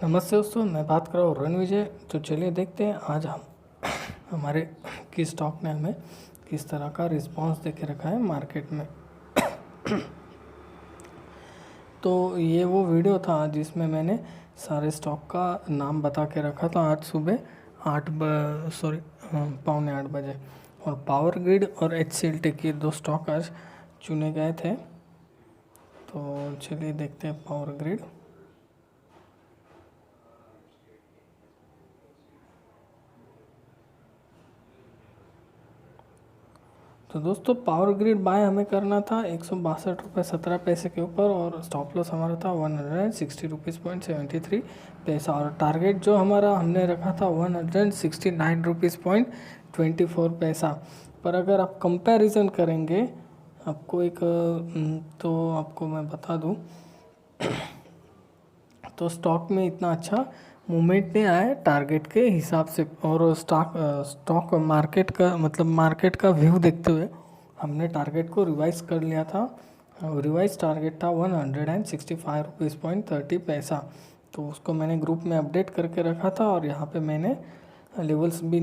नमस्ते दोस्तों, मैं बात कर रहा हूँ रणविजय। तो चलिए देखते हैं आज हम हमारे किस स्टॉक ने हमें किस तरह का रिस्पांस देके रखा है मार्केट में। तो ये वो वीडियो था जिसमें मैंने सारे स्टॉक का नाम बता के रखा था आज सुबह 8 पौने 8 बजे। और पावर ग्रिड और HCLTech के दो स्टॉक आज चुने गए थे। तो चलिए देखते हैं पावर ग्रिड। तो दोस्तों पावर ग्रिड बाय हमें करना था 162 रुपये 17 पैसे के ऊपर और स्टॉप लॉस हमारा था 160 रुपीज़ 73 पैसा। और टारगेट जो हमारा हमने रखा था 169 रुपीज़ 24 पैसा। पर अगर आप कंपैरिजन करेंगे आपको तो आपको मैं बता दूं तो स्टॉक में इतना अच्छा मूवमेंट नहीं आया टारगेट के हिसाब से। और स्टॉक मार्केट का व्यू देखते हुए हमने टारगेट को रिवाइज कर लिया था। रिवाइज टारगेट था 165 रुपीज़ 30 पैसा। तो उसको मैंने ग्रुप में अपडेट करके रखा था और यहाँ पे मैंने लेवल्स भी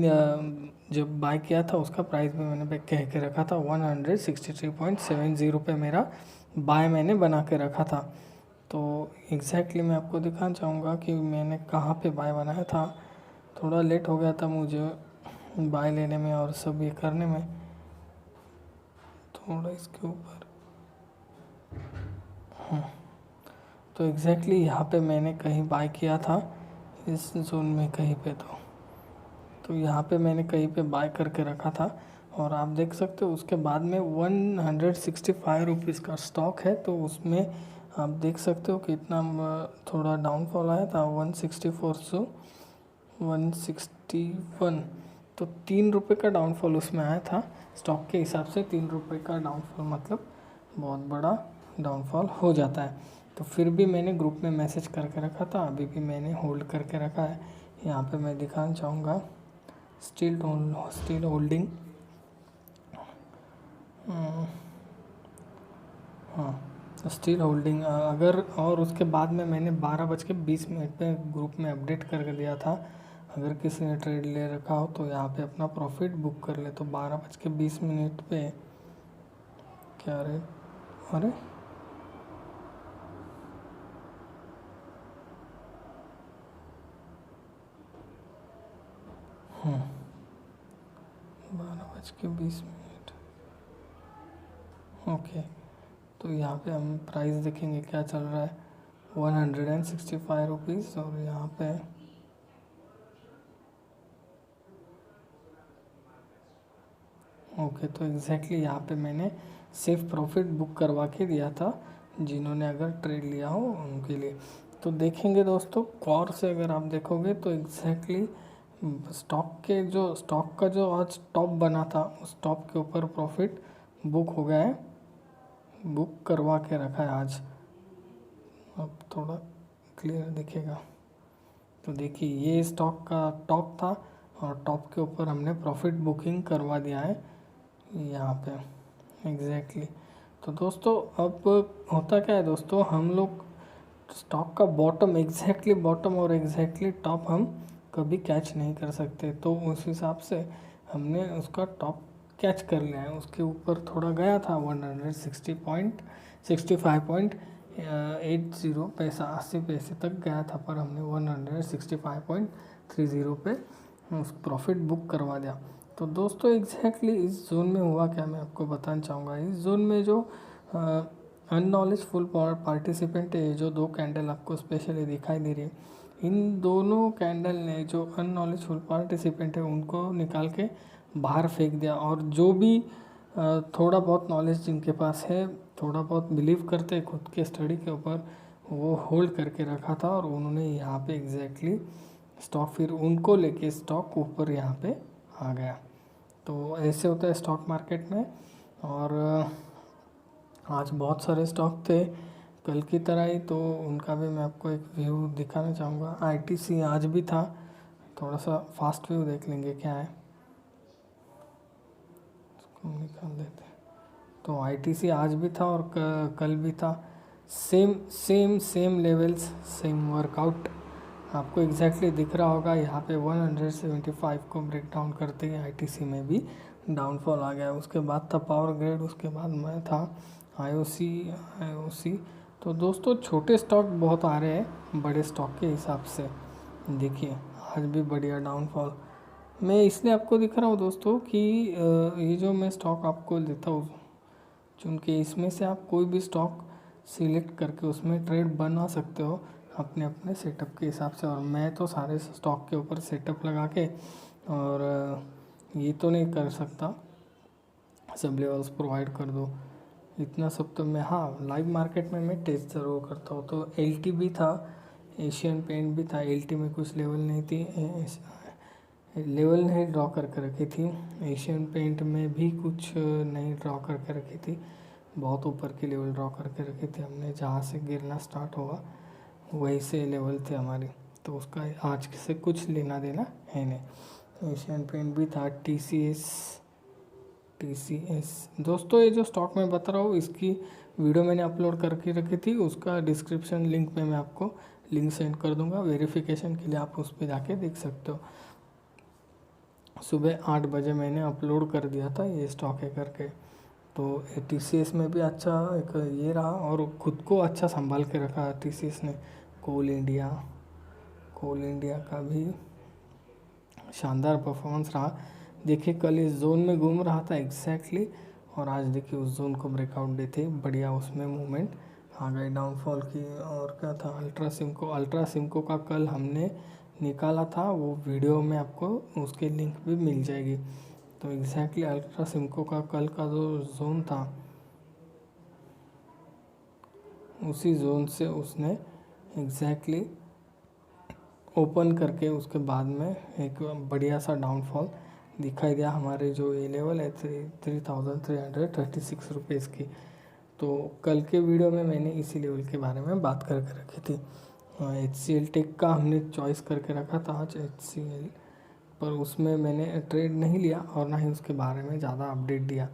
जब बाय किया था उसका प्राइस भी मैंने कह के रखा था 163.70 पे मेरा बाय मैंने बना के रखा था। तो एग्जैक्टली मैं आपको दिखाना चाहूँगा कि मैंने कहाँ पे बाय बनाया था। थोड़ा लेट हो गया था मुझे बाय लेने में और सब ये करने में, थोड़ा इसके ऊपर। तो एग्जैक्टली यहाँ पे मैंने कहीं बाय किया था इस जोन में कहीं पे। तो यहाँ पे मैंने कहीं पे बाय करके रखा था और आप देख सकते हो उसके बाद में 165 रुपीज़ का स्टॉक है। तो उसमें आप देख सकते हो कि इतना थोड़ा डाउनफॉल आया था 164 से 161। तो 3 रुपये का डाउनफॉल उसमें आया था। स्टॉक के हिसाब से 3 रुपये का डाउनफॉल मतलब बहुत बड़ा डाउनफॉल हो जाता है। तो फिर भी मैंने ग्रुप में मैसेज करके रखा था, अभी भी मैंने होल्ड करके रखा है। यहाँ पे मैं दिखाना चाहूँगा स्टील होल्डिंग। हाँ, स्टील होल्डिंग अगर, और उसके बाद में मैंने 12:20 पे ग्रुप में अपडेट करके दिया था अगर किसी ने ट्रेड ले रखा हो तो यहाँ पे अपना प्रॉफिट बुक कर ले। तो 12:20 पे क्या रेट, अरे 12:20। ओके, तो यहाँ पे हम प्राइस देखेंगे क्या चल रहा है 165 रुपीज़। और यहाँ पे ओके, तो एग्जैक्टली यहाँ पे मैंने सिर्फ प्रॉफिट बुक करवा के दिया था जिन्होंने अगर ट्रेड लिया हो उनके लिए। तो देखेंगे दोस्तों कॉर से अगर आप देखोगे तो एग्जैक्टली स्टॉक का जो आज टॉप बना था उस टॉप के ऊपर प्रॉफिट बुक हो गया है, बुक करवा के रखा है आज। अब थोड़ा क्लियर दिखेगा तो देखिए ये स्टॉक का टॉप था और टॉप के ऊपर हमने प्रॉफिट बुकिंग करवा दिया है यहाँ पे एग्जैक्टली। तो दोस्तों अब होता क्या है दोस्तों, हम लोग स्टॉक का बॉटम एग्जैक्टली बॉटम और एग्जैक्टली टॉप हम कभी कैच नहीं कर सकते। तो उस हिसाब से हमने उसका टॉप कैच कर लिया है। उसके ऊपर थोड़ा गया था 165.80 पैसा 80 पैसे तक गया था, पर हमने 165.30 पे उस प्रॉफिट बुक करवा दिया। तो दोस्तों एग्जैक्टली इस जोन में हुआ क्या मैं आपको बताना चाहूँगा। इस जोन में जो अननॉलेजफुल पार्टिसिपेंट है, जो दो कैंडल आपको स्पेशली दिखाई दे रही है, इन दोनों कैंडल ने जो अननॉलेजफुल पार्टिसिपेंट है उनको निकाल के बाहर फेंक दिया। और जो भी थोड़ा बहुत नॉलेज जिनके पास है, थोड़ा बहुत बिलीव करते हैं खुद के स्टडी के ऊपर, वो होल्ड करके रखा था और उन्होंने यहाँ पे एग्जैक्टली स्टॉक फिर उनको लेके स्टॉक ऊपर यहाँ पे आ गया। तो ऐसे होता है स्टॉक मार्केट में। और आज बहुत सारे स्टॉक थे कल की तरह ही, तो उनका भी मैं आपको एक व्यू दिखाना चाहूँगा। ITC आज भी था, थोड़ा सा फास्ट व्यू देख लेंगे क्या है, इसको निकाल देते हैं। तो ITC आज भी था और कल भी था। सेम लेवल्स, सेम वर्कआउट आपको एग्जैक्टली दिख रहा होगा यहाँ पे 175 को ब्रेक डाउन करते ही आईटीसी में भी डाउनफॉल आ गया। उसके बाद था पावर ग्रिड, उसके बाद में था आईओसी। तो दोस्तों छोटे स्टॉक बहुत आ रहे हैं बड़े स्टॉक के हिसाब से। देखिए आज भी बढ़िया डाउनफॉल। मैं इसलिए आपको दिख रहा हूँ दोस्तों कि ये जो मैं स्टॉक आपको देता हूँ चुन के, इसमें से आप कोई भी स्टॉक सिलेक्ट करके उसमें ट्रेड बना सकते हो अपने अपने सेटअप के हिसाब से। और मैं तो सारे स्टॉक के ऊपर सेटअप लगा के और ये तो नहीं कर सकता सब लेवल्स प्रोवाइड कर दो, इतना सब तो मैं, हाँ लाइव मार्केट में मैं टेस्ट ज़रूर करता हूँ। तो एलटी भी था, एशियन पेंट भी था। एलटी में कुछ लेवल नहीं थी, लेवल नहीं ड्रॉ करके रखी थी। एशियन पेंट में भी कुछ नहीं ड्रॉ करके रखी थी, बहुत ऊपर की लेवल ड्रॉ करके रखी थी हमने। जहाँ से गिरना स्टार्ट होगा वही से लेवल थे हमारी, तो उसका आज से कुछ लेना देना है नहीं। एशियन पेंट भी था, टीसीएस। दोस्तों ये जो स्टॉक मैं बता रहा हूँ इसकी वीडियो मैंने अपलोड करके रखी थी, उसका डिस्क्रिप्शन लिंक में मैं आपको लिंक सेंड कर दूंगा। वेरिफिकेशन के लिए आप उस पर जाके देख सकते हो। सुबह 8 बजे मैंने अपलोड कर दिया था ये स्टॉक है करके। तो टीसीएस में भी अच्छा एक ये रहा और खुद को अच्छा संभाल के रखा टीसीएस ने। कोल इंडिया का भी शानदार परफॉर्मेंस रहा। देखिए कल इस जोन में घूम रहा था एग्जैक्टली, और आज देखिए उस जोन को ब्रेकआउट देते बढ़िया उसमें मूवमेंट आ गई डाउनफॉल की। और क्या था, अल्ट्रा सिमको का कल हमने निकाला था, वो वीडियो में आपको उसकी लिंक भी मिल जाएगी। तो एग्जैक्टली अल्ट्रा सिमको का कल का जो जोन था उसी जोन से उसने एग्जैक्टली ओपन करके उसके बाद में एक बढ़िया सा डाउनफॉल दिखाई दिया। हमारे जो ये लेवल है 3336 रुपीज़ की। तो कल के वीडियो में मैंने इसी लेवल के बारे में बात करके रखी थी। HCL टेक का हमने चॉइस करके रखा था आज HCL, पर उसमें मैंने ट्रेड नहीं लिया और ना ही उसके बारे में ज़्यादा अपडेट दिया।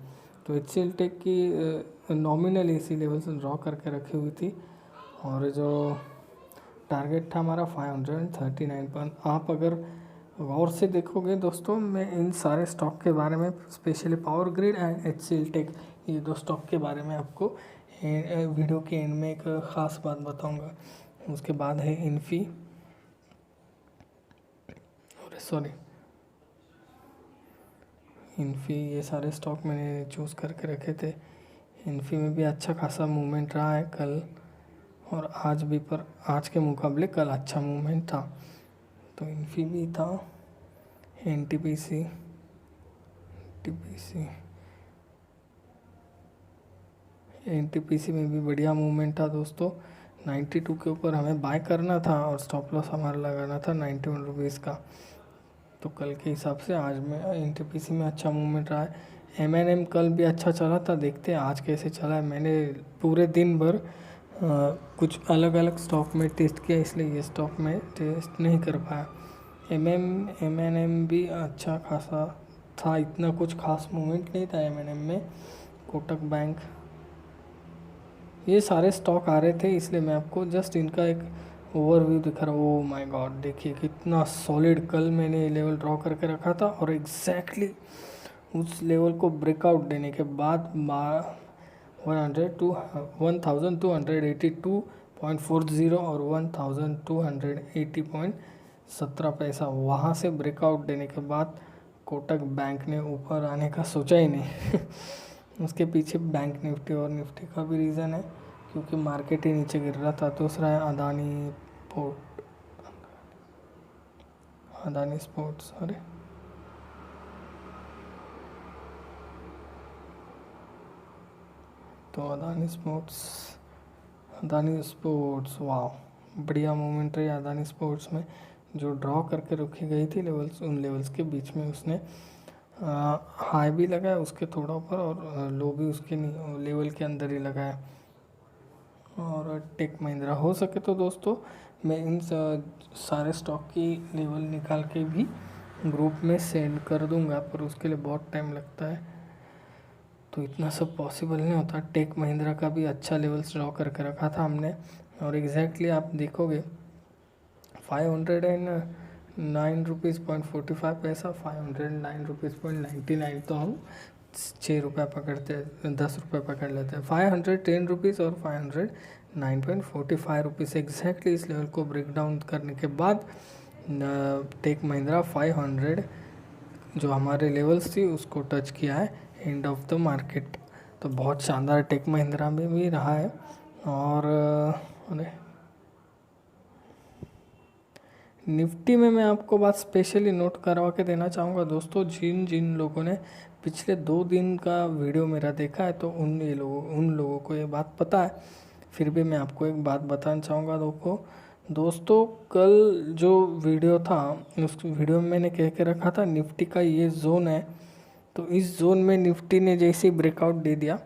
तो HCL टेक की नॉमिनल इसी लेवल से ड्रॉ करके रखी हुई थी, और जो टारगेट था हमारा 539 पर। आप अगर गौर से देखोगे दोस्तों, मैं इन सारे स्टॉक के बारे में specially power grid and HCL tech, ये दो स्टॉक के बारे में आपको वीडियो के एंड में एक ख़ास बात बताऊंगा। उसके बाद है इन्फी, ये सारे स्टॉक मैंने चूज़ करके रखे थे। इन्फी में भी अच्छा खासा मूवमेंट रहा है कल और आज भी, पर आज के मुकाबले कल अच्छा मूवमेंट था। तो इन्फी भी था। एनटीपीसी में भी बढ़िया मूवमेंट था दोस्तों। 92 के ऊपर हमें बाय करना था और स्टॉप लॉस हमारा लगाना था 91 रुपीज़ का। तो कल के हिसाब से आज में एनटीपीसी में अच्छा मूवमेंट रहा है। एमएनएम कल भी अच्छा चला था, देखते हैं आज कैसे चला है। मैंने पूरे दिन भर कुछ अलग अलग स्टॉक में टेस्ट किया, इसलिए ये स्टॉक में टेस्ट नहीं कर पाया। एमएनएम भी अच्छा खासा था, इतना कुछ खास मूवमेंट नहीं था एमएनएम में। कोटक बैंक, ये सारे स्टॉक आ रहे थे, इसलिए मैं आपको जस्ट इनका एक ओवरव्यू दिखा रहा हूँ। ओह माय गॉड, देखिए कितना सॉलिड कल मैंने ये लेवल ड्रॉ करके रखा था और एग्जैक्टली उस लेवल को ब्रेकआउट देने के बाद 1282.40 और 1280.17 पैसा, वहाँ से ब्रेकआउट देने के बाद कोटक बैंक ने ऊपर आने का सोचा ही नहीं। उसके पीछे बैंक निफ्टी और निफ्टी का भी रीज़न है, क्योंकि मार्केट ही नीचे गिर रहा था। दूसरा है अदानी स्पोर्ट्स, तो अदानी स्पोर्ट्स वाह, बढ़िया मूवमेंट रही अदानी स्पोर्ट्स में। जो ड्रॉ करके रखी गई थी लेवल्स, उन लेवल्स के बीच में उसने हाई भी लगाया उसके थोड़ा ऊपर, और लो भी उसके लेवल के अंदर ही लगाया। और टेक महिंद्रा, हो सके तो दोस्तों मैं इन सारे स्टॉक की लेवल निकाल के भी ग्रुप में सेंड कर दूंगा, पर उसके लिए बहुत टाइम लगता है, तो इतना सब पॉसिबल नहीं होता। टेक महिंद्रा का भी अच्छा लेवल्स ड्रॉ करके रखा था हमने, और एग्जैक्टली आप देखोगे 509 रुपीज़ 45 पैसा, 509 रुपीज़ 99, तो हम 6 रुपये पकड़ते हैं, 10 रुपये पकड़ लेते हैं। 510 रुपीज़ और 509.45 एग्जैक्टली इस लेवल को ब्रेक डाउन करने के बाद टेक महिंद्रा 500 जो हमारे लेवल्स थी उसको टच किया है एंड ऑफ द मार्केट। तो बहुत शानदार टेक महिंद्रा में भी रहा है। और निफ्टी में मैं आपको बात स्पेशली नोट करवा के देना चाहूँगा दोस्तों, जिन जिन लोगों ने पिछले 2 दिन का वीडियो मेरा देखा है तो उन लोगों को ये बात पता है। फिर भी मैं आपको एक बात बताना चाहूँगा दोस्तों, कल जो वीडियो था उस वीडियो में मैंने कह के रखा था निफ्टी का ये जोन है, तो इस जोन में निफ्टी ने जैसे ही ब्रेकआउट दे दिया,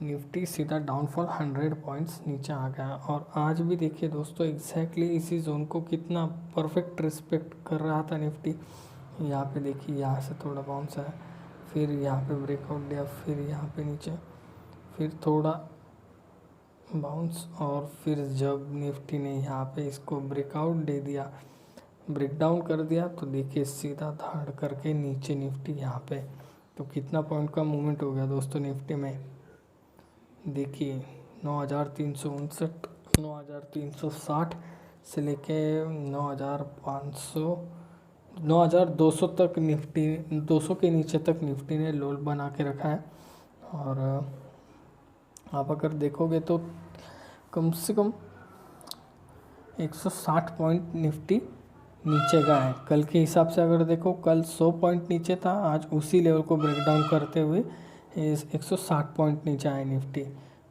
निफ्टी सीधा डाउनफॉल 100 पॉइंट्स नीचे आ गया। और आज भी देखिए दोस्तों एग्जैक्टली इसी जोन को कितना परफेक्ट रिस्पेक्ट कर रहा था निफ्टी। यहाँ पे देखिए, यहाँ से थोड़ा बाउंस है, फिर यहाँ पे ब्रेकआउट दिया, फिर यहाँ पे नीचे, फिर थोड़ा बाउंस, और फिर जब निफ्टी ने यहाँ पे इसको ब्रेकआउट दे दिया, ब्रेकडाउन कर दिया, तो देखिए सीधा धाड़ करके नीचे निफ्टी यहाँ पे, तो कितना पॉइंट का मूवमेंट हो गया दोस्तों निफ्टी में। देखिए 9,359, 9,360 से लेके 9,500, 9,200 तक निफ्टी, 200 के नीचे तक निफ्टी ने लो बना के रखा है। और आप अगर देखोगे तो कम से कम 160 पॉइंट निफ्टी नीचे गया है। कल के हिसाब से अगर देखो, कल 100 पॉइंट नीचे था, आज उसी लेवल को ब्रेक डाउन करते हुए 160 पॉइंट नीचे आए निफ्टी।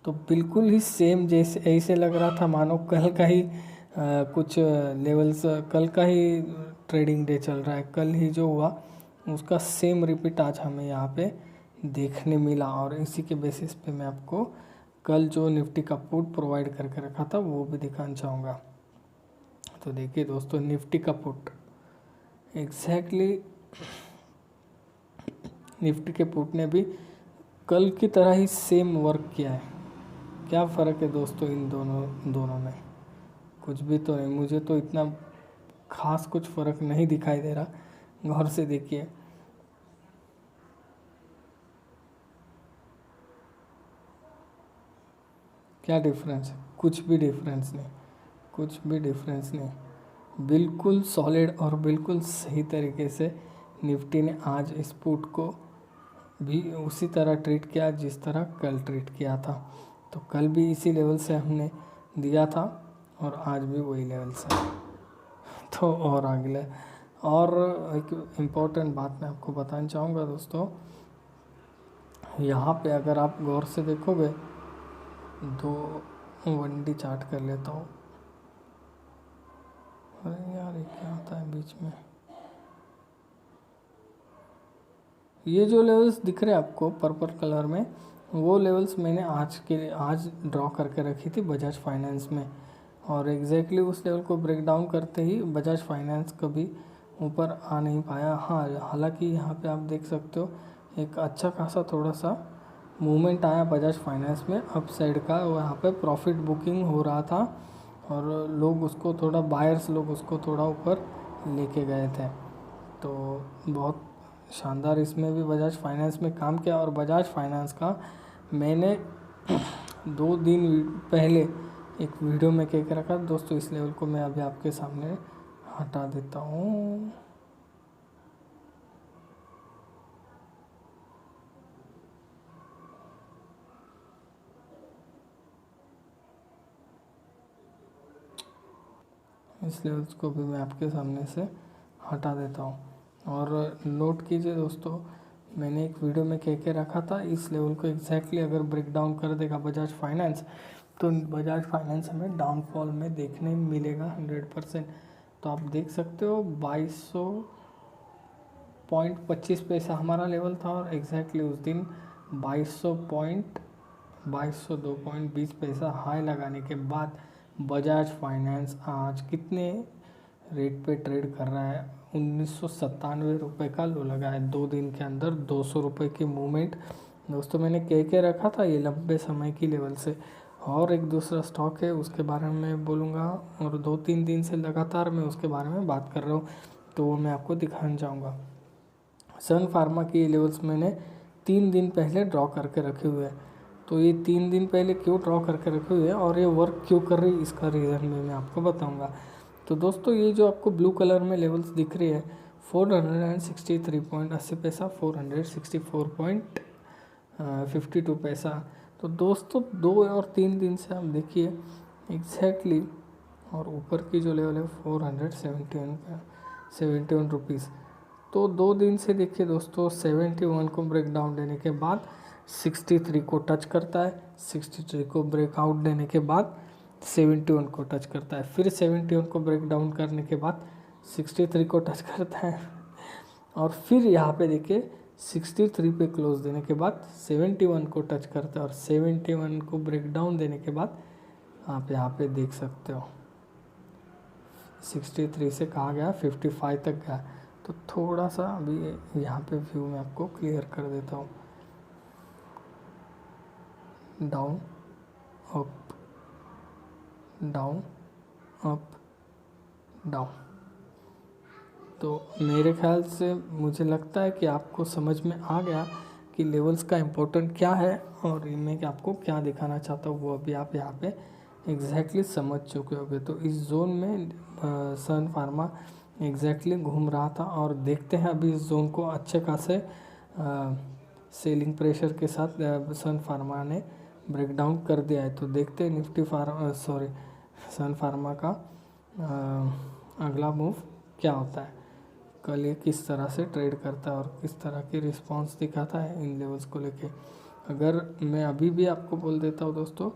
तो बिल्कुल ही सेम जैसे ऐसे लग रहा था मानो कल का ही कुछ लेवल्स, कल का ही ट्रेडिंग डे चल रहा है, कल ही जो हुआ उसका सेम रिपीट आज हमें यहाँ पे देखने मिला। और इसी के बेसिस पे मैं आपको कल जो निफ्टी का पुट प्रोवाइड करके रखा था वो भी दिखाना चाहूँगा। तो देखिए दोस्तों, निफ्टी का पुट एग्जैक्टली निफ्टी के पुट ने भी कल की तरह ही सेम वर्क किया है। क्या फ़र्क है दोस्तों इन दोनों में? कुछ भी तो नहीं, मुझे तो इतना खास कुछ फ़र्क नहीं दिखाई दे रहा। गौर से देखिए, क्या डिफरेंस है? कुछ भी डिफरेंस नहीं, कुछ भी डिफरेंस नहीं। बिल्कुल सॉलिड और बिल्कुल सही तरीके से निफ्टी ने आज इस पुट को भी उसी तरह ट्रीट किया जिस तरह कल ट्रीट किया था। तो कल भी इसी लेवल से हमने दिया था और आज भी वही लेवल से। तो और अगले, और एक इम्पोर्टेंट बात मैं आपको बताना चाहूँगा दोस्तों, यहाँ पे अगर आप गौर से देखोगे, 2 चार्ट कर लेता हूँ। अरे यार ये क्या होता है बीच में? ये जो लेवल्स दिख रहे हैं आपको पर्पल कलर में, वो लेवल्स मैंने आज ड्रॉ करके रखी थी बजाज फाइनेंस में। और एग्जैक्टली उस लेवल को ब्रेक डाउन करते ही बजाज फाइनेंस कभी ऊपर आ नहीं पाया। हाँ, हालांकि यहाँ पे आप देख सकते हो एक अच्छा खासा थोड़ा सा मूवमेंट आया बजाज फाइनेंस में अप साइड का। वहाँ पे प्रॉफिट बुकिंग हो रहा था और लोग उसको थोड़ा, बायर्स लोग उसको थोड़ा ऊपर लेके गए थे। तो बहुत शानदार इसमें भी बजाज फाइनेंस में काम किया। और बजाज फाइनेंस का मैंने 2 दिन पहले एक वीडियो में कह के रखा दोस्तों, इस लेवल को मैं अभी आपके सामने हटा देता हूँ। इस लेवल्स को भी मैं आपके सामने से हटा देता हूँ। और नोट कीजिए दोस्तों, मैंने एक वीडियो में कह के रखा था इस लेवल को एग्जैक्टली अगर ब्रेक डाउन कर देगा बजाज फाइनेंस, तो बजाज फाइनेंस हमें डाउनफॉल में देखने मिलेगा 100%। तो आप देख सकते हो 2200.25 पैसा हमारा लेवल था और एग्जैक्टली उस दिन 2202.20 पैसा हाई लगाने के बाद बजाज फाइनेंस आज कितने रेट पे ट्रेड कर रहा है? 1997 रुपये का लो लगा है। 2 दिन के अंदर 200 रुपये की मूवमेंट दोस्तों, मैंने कह के रखा था ये लंबे समय की लेवल से, और एक दूसरा स्टॉक है उसके बारे में मैं बोलूँगा, और 2-3 दिन से लगातार मैं उसके बारे में बात कर रहा हूँ, तो वो मैं आपको दिखाना चाहूँगा। सन फार्मा की लेवल्स मैंने 3 दिन पहले ड्रॉ करके रखे हुए हैं। तो ये 3 दिन पहले क्यों ड्रॉ करके रखे हुए हैं और ये वर्क क्यों कर रही है, इसका रीज़न भी मैं आपको बताऊँगा। तो दोस्तों ये जो आपको ब्लू कलर में लेवल्स दिख रही है 463.80 पैसा, 464.52 पैसा। तो दोस्तों 2 और 3 दिन से आप देखिए एग्जैक्टली, और ऊपर की जो लेवल है 471 रुपीज़। तो 2 दिन से देखिए दोस्तों 71 को ब्रेक डाउन देने के बाद 63 को टच करता है, 63 को ब्रेकआउट देने के बाद 71 को टच करता है, फिर 71 को ब्रेक डाउन करने के बाद 63 को टच करता है, और फिर यहाँ पे देखिए 63 पे क्लोज देने के बाद 71 को टच करता है, और 71 को ब्रेक डाउन देने के बाद आप यहाँ पे देख सकते हो 63 से कहाँ गया 55 तक गया। तो थोड़ा सा अभी यहाँ पे व्यू में आपको क्लियर कर देता हूँ। Down up down up down. तो मेरे ख्याल से मुझे लगता है कि आपको समझ में आ गया कि लेवल्स का इम्पोर्टेंट क्या है, और मैं आपको क्या दिखाना चाहता हूँ वो अभी आप यहाँ पे एग्जैक्टली समझ चुके होंगे। तो इस जोन में सन फार्मा एग्जैक्टली घूम रहा था, और देखते हैं अभी इस जोन को अच्छे खासे सेलिंग प्रेशर के साथ सन फार्मा ने ब्रेक डाउन कर दिया है। तो देखते हैं सन फार्मा का अगला मूव क्या होता है, कल ये किस तरह से ट्रेड करता है और किस तरह की रिस्पांस दिखाता है इन लेवल्स को लेके। अगर मैं अभी भी आपको बोल देता हूँ दोस्तों,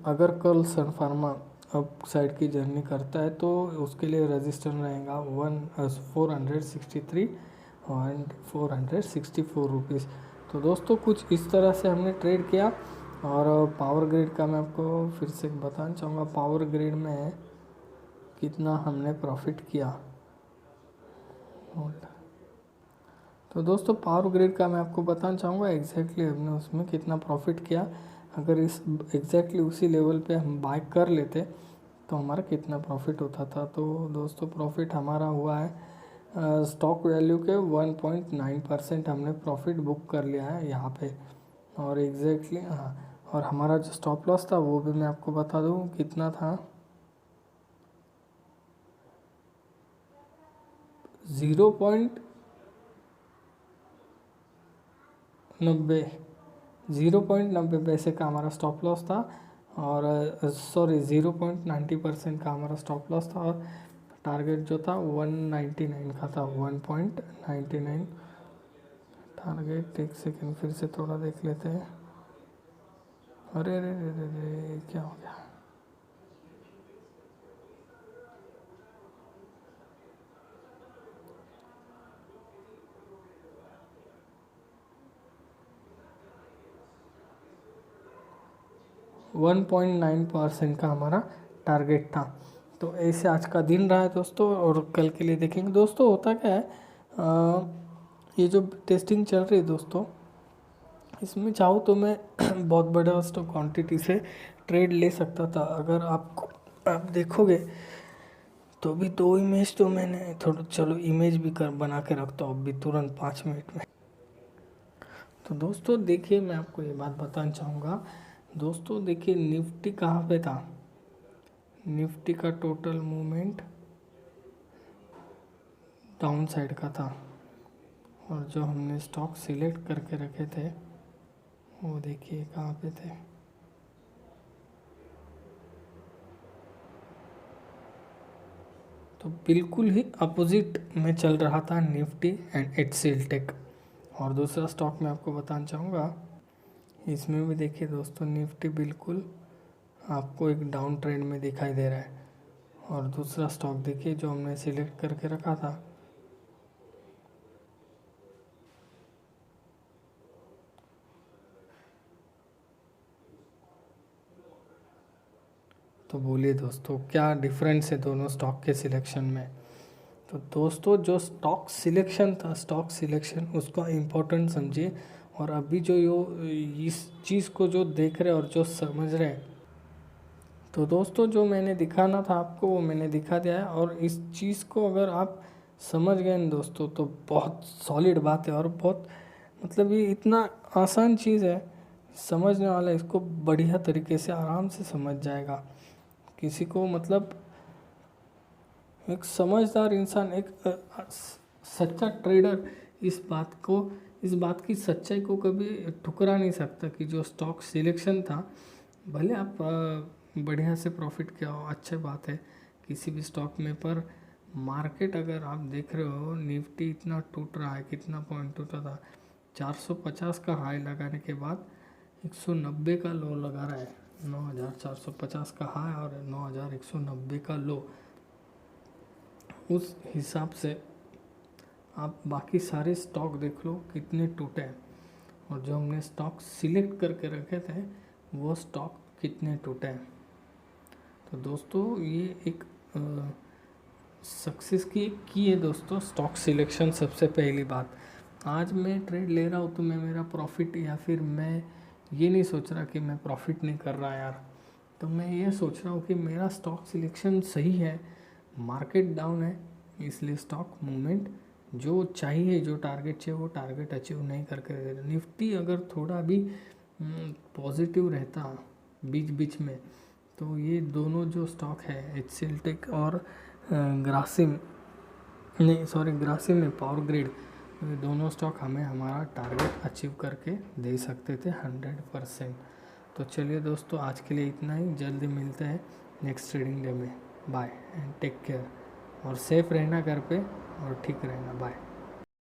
अगर कल सन फार्मा अप साइड की जर्नी करता है तो उसके लिए रजिस्टर रहेगा 463 एंड 464 रुपीज़। तो दोस्तों कुछ इस तरह से हमने ट्रेड किया। और पावर ग्रिड का मैं आपको फिर से बताना चाहूँगा, पावर ग्रिड में कितना हमने प्रॉफिट किया। तो दोस्तों पावर ग्रिड का मैं आपको बताना चाहूँगा एग्जैक्टली हमने उसमें कितना प्रॉफिट किया। अगर इस एग्जैक्टली उसी लेवल पे हम बाय कर लेते तो हमारा कितना प्रॉफिट होता था। तो दोस्तों प्रॉफिट हमारा हुआ है स्टॉक वैल्यू के 1.9% हमने प्रॉफिट बुक कर लिया है यहाँ पे। और एग्जैक्टली हाँ, और हमारा जो स्टॉप लॉस था वो भी मैं आपको बता दूँ कितना था, 0.90 पैसे का हमारा स्टॉप लॉस था, और 0.90% का हमारा स्टॉप लॉस था, और टारगेट जो था 199 का था, 1.99 टारगेट। एक सेकेंड फिर से थोड़ा देख लेते हैं। अरे अरे अरे अरे क्या हो गया, वन 1.9% का हमारा टारगेट था। तो ऐसे आज का दिन रहा है दोस्तों, और कल के लिए देखेंगे। दोस्तों होता क्या है, ये जो टेस्टिंग चल रही है दोस्तों, इसमें चाहूँ तो मैं बहुत बड़ा स्टॉक क्वांटिटी से ट्रेड ले सकता था। अगर आप देखोगे तो भी 2 इमेज तो मैंने थोड़ा, चलो इमेज भी बना के रखता हूँ अभी तुरंत 5 मिनट में। तो दोस्तों देखिए मैं आपको ये बात बताना चाहूँगा। दोस्तों देखिए निफ्टी कहाँ पे था, निफ्टी का टोटल मूवमेंट डाउन साइड का था, और जो हमने स्टॉक सिलेक्ट करके रखे थे वो देखिए कहाँ पे थे। तो बिल्कुल ही अपोजिट में चल रहा था निफ्टी एंड एचसीएल टेक। और दूसरा स्टॉक मैं आपको बताना चाहूँगा, इसमें भी देखिए दोस्तों निफ्टी बिल्कुल आपको एक डाउन ट्रेंड में दिखाई दे रहा है। और दूसरा स्टॉक देखिए जो हमने सिलेक्ट करके रखा था, तो बोलिए दोस्तों क्या डिफरेंस है दोनों स्टॉक के सिलेक्शन में। तो दोस्तों जो स्टॉक सिलेक्शन था, स्टॉक सिलेक्शन उसका इम्पोर्टेंट समझिए, और अभी जो यो इस चीज़ को जो देख रहे और जो समझ रहे हैं, तो दोस्तों जो मैंने दिखाना था आपको वो मैंने दिखा दिया है। और इस चीज़ को अगर आप समझ गए ना दोस्तों, तो बहुत सॉलिड बात है और बहुत मतलब ये इतना आसान चीज़ है, समझने वाला इसको बढ़िया तरीके से आराम से समझ जाएगा। किसी को मतलब एक समझदार इंसान, एक सच्चा ट्रेडर इस बात की सच्चाई को कभी ठुकरा नहीं सकता कि जो स्टॉक सिलेक्शन था, भले आप बढ़िया से प्रॉफिट किया हो, अच्छी बात है किसी भी स्टॉक में, पर मार्केट अगर आप देख रहे हो निफ्टी इतना टूट रहा है, कितना पॉइंट टूटा था, 450 का हाई लगाने के बाद 190 का लो लगा रहा है, 9450 का हाई और 9190 का लो। उस हिसाब से आप बाकी सारे स्टॉक देख लो कितने टूटे हैं, और जो हमने स्टॉक सिलेक्ट करके रखे थे वो स्टॉक कितने टूटे हैं। तो दोस्तों ये एक सक्सेस की एक की है दोस्तों, स्टॉक सिलेक्शन। सबसे पहली बात, आज मैं ट्रेड ले रहा हूँ तो मैं मेरा प्रॉफिट, या फिर मैं ये नहीं सोच रहा कि मैं प्रॉफिट नहीं कर रहा यार, तो मैं ये सोच रहा हूँ कि मेरा स्टॉक सिलेक्शन सही है, मार्केट डाउन है इसलिए स्टॉक मूवमेंट जो चाहिए, जो टारगेट चाहिए वो टारगेट अचीव नहीं करके, निफ्टी अगर थोड़ा भी पॉजिटिव रहता बीच बीच में, तो ये दोनों जो स्टॉक है HCL टेक और ग्रासिम में पावर ग्रिड, ये दोनों स्टॉक हमें हमारा टारगेट अचीव करके दे सकते थे 100%। तो चलिए दोस्तों आज के लिए इतना ही, जल्दी मिलते हैं नेक्स्ट ट्रेडिंग डे में। बाय एंड टेक केयर, और सेफ रहना घर पे और ठीक रहना। बाय।